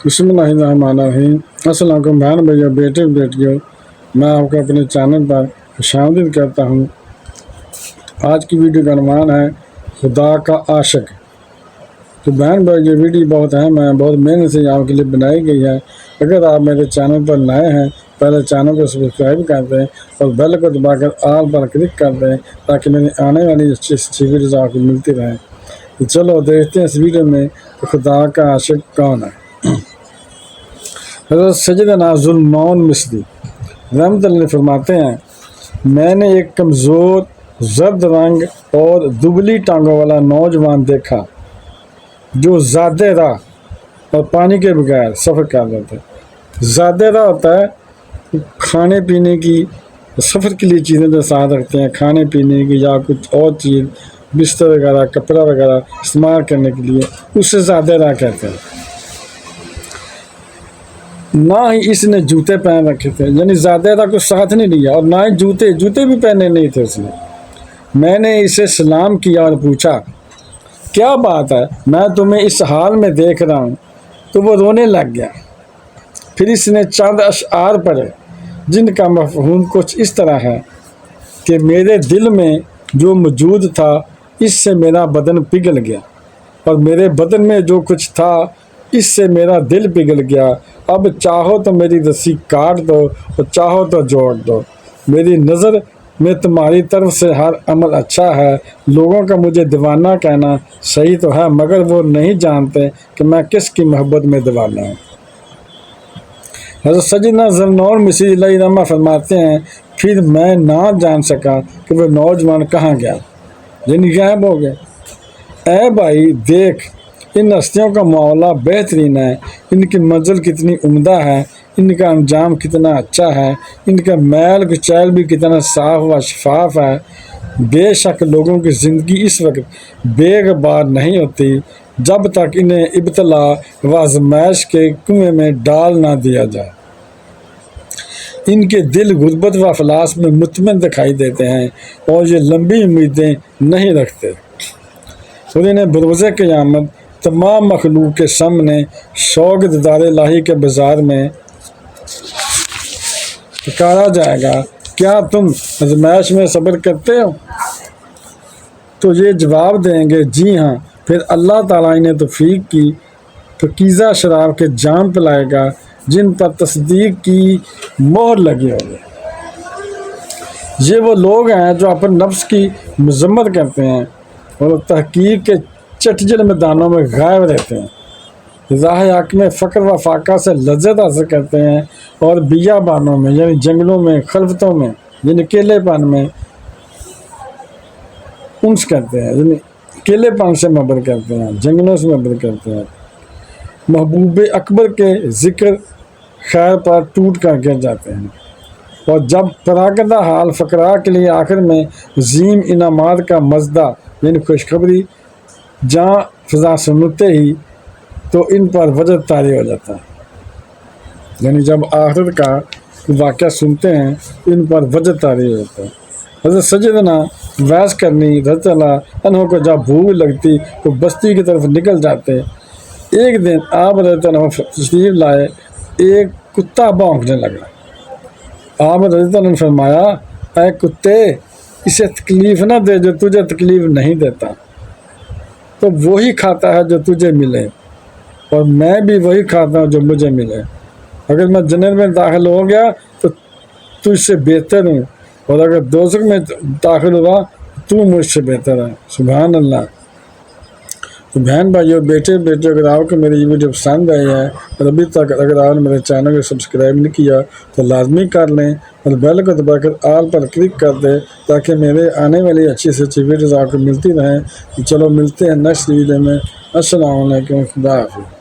بسم اللہ الرحمن الرحیم۔ السلام علیکم بہن بھائیو، بیٹے بیٹیوں، میں آپ کو اپنے چینل پر خوش آمدید کرتا ہوں۔ آج کی ویڈیو کا عنوان ہے خدا کا عاشق۔ تو بہن بھائی یہ ویڈیو بہت اہم ہے، بہت محنت سے آپ کے لیے بنائی گئی ہے۔ اگر آپ میرے چینل پر نئے ہیں پہلے چینل کو سبسکرائب کر دیں اور بیل کو دبا کر آل پر کلک کر دیں تاکہ میری آنے والی اچھی ویڈیوز آپ کو ملتی رہیں۔ تو چلو دیکھتے ہیں اس ویڈیو میں کہ خدا کا عاشق کون ہے۔ حضرت سیدنا ذوالنون مصری رحمۃ اللہ فرماتے ہیں، میں نے ایک کمزور زرد رنگ اور دبلی ٹانگوں والا نوجوان دیکھا جو زیادہ راہ اور پانی کے بغیر سفر کر رہا تھا۔ زیادہ راہ ہوتا ہے کھانے پینے کی، سفر کے لیے چیزیں جو ساتھ رکھتے ہیں، کھانے پینے کی یا کچھ اور چیز، بستر وغیرہ، کپڑا وغیرہ استعمال کرنے کے لیے، اس سے زیادہ راہ کہتے ہیں۔ نہ ہی اس نے جوتے پہن رکھے تھے، یعنی زیادہ راہ کو ساتھ نہیں لیا، اور نہ ہی جوتے بھی پہنے نہیں تھے اس نے۔ میں نے اسے سلام کیا اور پوچھا کیا بات ہے، میں تمہیں اس حال میں دیکھ رہا ہوں، تو وہ رونے لگ گیا۔ پھر اس نے چند اشعار پڑھے جن کا مفہوم کچھ اس طرح ہے کہ میرے دل میں جو موجود تھا اس سے میرا بدن پگھل گیا، اور میرے بدن میں جو کچھ تھا اس سے میرا دل پگھل گیا۔ اب چاہو تو میری رسی کاٹ دو اور چاہو تو جوڑ دو، میری نظر میں تمہاری طرف سے ہر عمل اچھا ہے۔ لوگوں کا مجھے دیوانہ کہنا صحیح تو ہے، مگر وہ نہیں جانتے کہ میں کس کی محبت میں دیوانہ ہوں۔ حضرت سیدنا ذوالنون مصری علیہ رحمہ فرماتے ہیں، پھر میں نہ جان سکا کہ وہ نوجوان کہاں گیا، یعنی غائب ہو گیا۔ اے بھائی دیکھ، ان ہستیوں کا معاملہ بہترین ہے، ان کی منزل کتنی عمدہ ہے، ان کا انجام کتنا اچھا ہے، ان کا میل کچیل بھی کتنا صاف و شفاف ہے۔ بے شک لوگوں کی زندگی اس وقت بے غبار نہیں ہوتی جب تک انہیں ابتلا و آزمائش کے کنویں میں ڈال نہ دیا جائے۔ ان کے دل غربت و افلاس میں مطمئن دکھائی دیتے ہیں اور یہ لمبی امیدیں نہیں رکھتے، اور انہیں بروز قیامت تمام مخلوق کے سامنے شوق دیدار الہی کے بازار میں پکارا جائے گا، کیا تم آزمائش میں صبر کرتے ہو؟ تو یہ جواب دیں گے جی ہاں۔ پھر اللہ تعالیٰ انہیں توفیق کی پاکیزہ شراب کے جام پلائے گا جن پر تصدیق کی مہر لگی ہوگی۔ یہ وہ لوگ ہیں جو اپنے نفس کی مذمت کرتے ہیں اور تحقیق کے چٹجل میدانوں میں غائب رہتے ہیں، راہ حق میں فقر و فاقہ سے لذت حاصل کرتے ہیں، اور بیابانوں میں یعنی جنگلوں میں، خلوتوں میں یعنی اکیلے پن میں انس کرتے ہیں، یعنی اکیلے پن سے محبت کرتے ہیں، جنگلوں سے محبت کرتے ہیں۔ محبوب اکبر کے ذکر خیر پر ٹوٹ کر گر جاتے ہیں، اور جب پراگندہ حال فقراء کے لیے آخر میں عظیم انعامات کا مزدہ یعنی خوشخبری جہاں فضا سنتے ہی تو ان پر وجد طاری ہو جاتا ہے، یعنی جب آخرت کا واقعہ سنتے ہیں ان پر وجد طاری ہو جاتا ہے۔ حضرت سیدنا ویس کرنی رضی اللہ عنہ کو جب بھوک لگتی تو بستی کی طرف نکل جاتے۔ ایک دن آپ رضی اللہ عنہ تشریف لائے، ایک کتا بھونکنے لگا۔ آپ رضی اللہ عنہ نے فرمایا، اے کتے، اسے تکلیف نہ دے جو تجھے تکلیف نہیں دیتا، تو وہی کھاتا ہے جو تجھے ملے، اور میں بھی وہی کھاتا ہوں جو مجھے ملے۔ اگر میں جنت میں داخل ہو گیا تو تجھ سے بہتر ہوں، اور اگر دوزخ میں داخل ہوا تو مجھ سے بہتر ہے۔ سبحان اللہ۔ تو بہن بھائیو، بیٹے بیٹے، اگر آپ کو میری یہ ویڈیو پسند آئی ہے اور ابھی تک اگر آپ نے میرے چینل کو سبسکرائب نہیں کیا تو لازمی کر لیں، اور بیل کو دبا کر آل پر کلک کر دیں تاکہ میرے آنے والی اچھی سے اچھی ویڈیوز آپ کو ملتی رہیں۔ چلو ملتے ہیں نیکسٹ ویڈیو میں۔ السلام علیکم، خدا حافظ۔